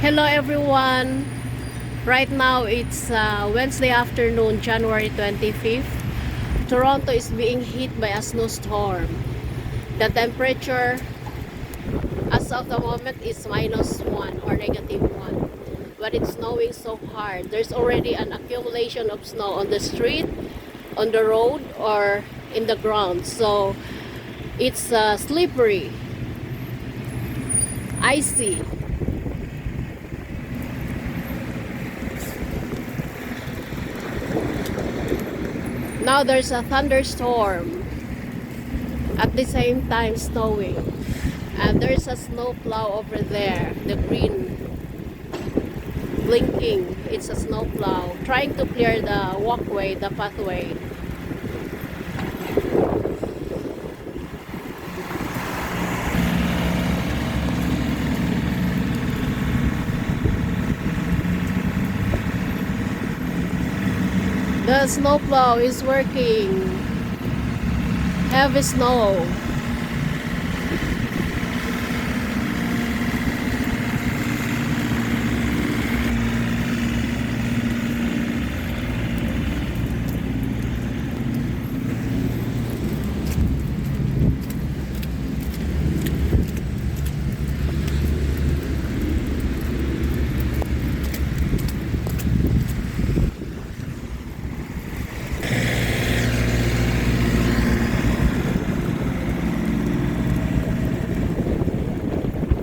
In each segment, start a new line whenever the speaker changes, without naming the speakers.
Hello everyone. Right now it's Wednesday afternoon, January 25th. Toronto is being hit by a snowstorm. The temperature as of the moment is -1 or -1. But it's snowing so hard. There's already an accumulation of snow on the street, on the road, or in the ground. So it's slippery, icy. Now there's a thunderstorm at the same time snowing, and there's a snow plow over there, the green blinking. It's a snow plow trying to clear the walkway, the pathway. The snowplow is working. Heavy snow.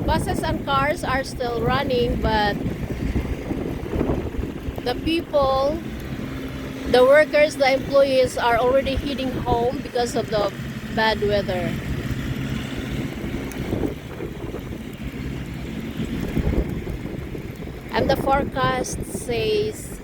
Buses and cars are still running, but the people, the workers, the employees are already heading home because of the bad weather. And the forecast says